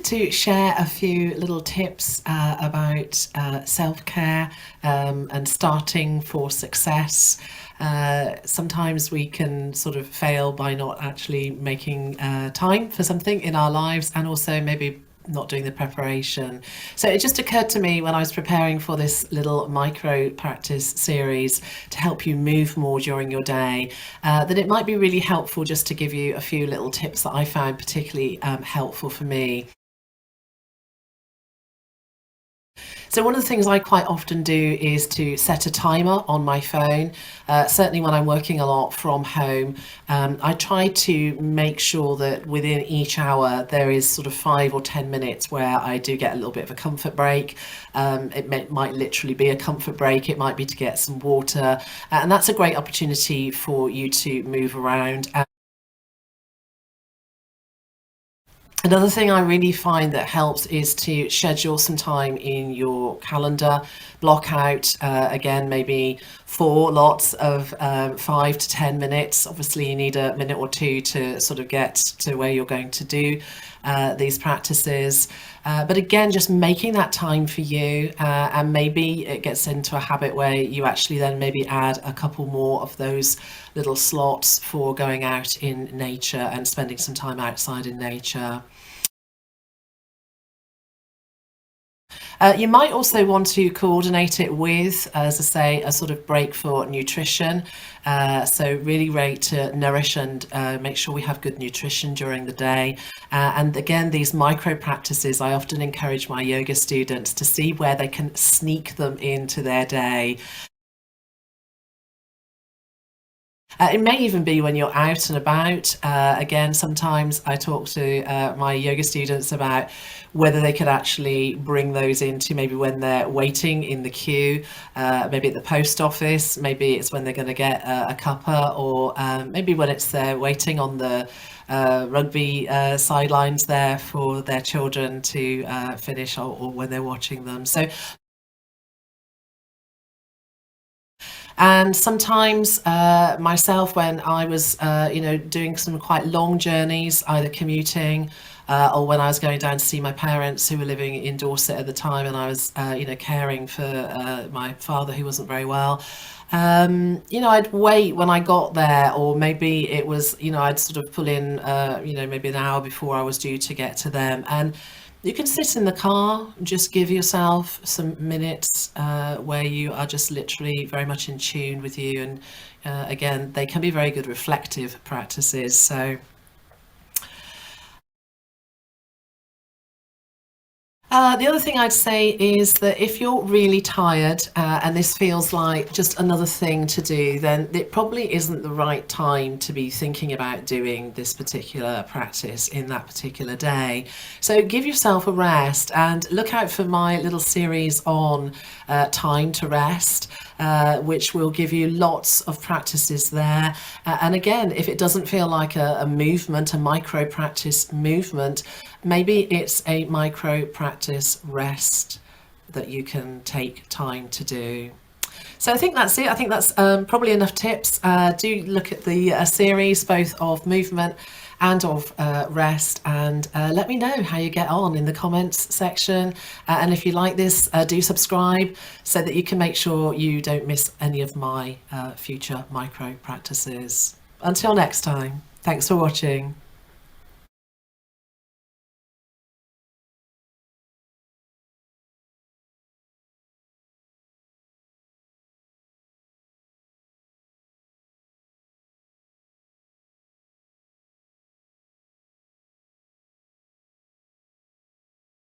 to share a few little tips about self-care and starting for success. Sometimes we can sort of fail by not actually making time for something in our lives, and also maybe not doing the preparation. So it just occurred to me when I was preparing for this little micro practice series to help you move more during your day, that it might be really helpful just to give you a few little tips that I found particularly helpful for me. So one of the things I quite often do is to set a timer on my phone. Certainly when I'm working a lot from home, I try to make sure that within each hour there is sort of 5 or 10 minutes where I do get a little bit of a comfort break. Might literally be a comfort break, it might be to get some water, and that's a great opportunity for you to move around. Another thing I really find that helps is to schedule some time in your calendar, block out, again, maybe 4 lots of 5 to 10 minutes. Obviously, you need a minute or two to sort of get to where you're going to do these practices. But again, just making that time for you, and maybe it gets into a habit where you actually then maybe add a couple more of those little slots for going out in nature and spending some time outside in nature. You might also want to coordinate it with, as I say, a sort of break for nutrition. So really rate to nourish and make sure we have good nutrition during the day. And again, these micro practices, I often encourage my yoga students to see where they can sneak them into their day. It may even be when you're out and about. Again, sometimes I talk to my yoga students about whether they could actually bring those into maybe when they're waiting in the queue, maybe at the post office, maybe it's when they're going to get a cuppa, or maybe when it's they're waiting on the rugby sidelines there for their children to finish, or when they're watching them. So. And sometimes myself, when I was, doing some quite long journeys, either commuting or when I was going down to see my parents who were living in Dorset at the time, and I was, caring for my father who wasn't very well. I'd wait when I got there, or maybe it was, I'd sort of pull in, maybe an hour before I was due to get to them. And you can sit in the car, just give yourself some minutes where you are just literally very much in tune with you. And again, they can be very good reflective practices. So. The other thing I'd say is that if you're really tired and this feels like just another thing to do, then it probably isn't the right time to be thinking about doing this particular practice in that particular day. So give yourself a rest, and look out for my little series on time to rest, which will give you lots of practices there. And again, if it doesn't feel like a movement, a micro practice movement, maybe it's a micro practice rest that you can take time to do. So I think that's it. I think that's probably enough tips. Do look at the series, both of movement and of rest, and let me know how you get on in the comments section. And if you like this, do subscribe so that you can make sure you don't miss any of my future micro practices. Until next time, thanks for watching.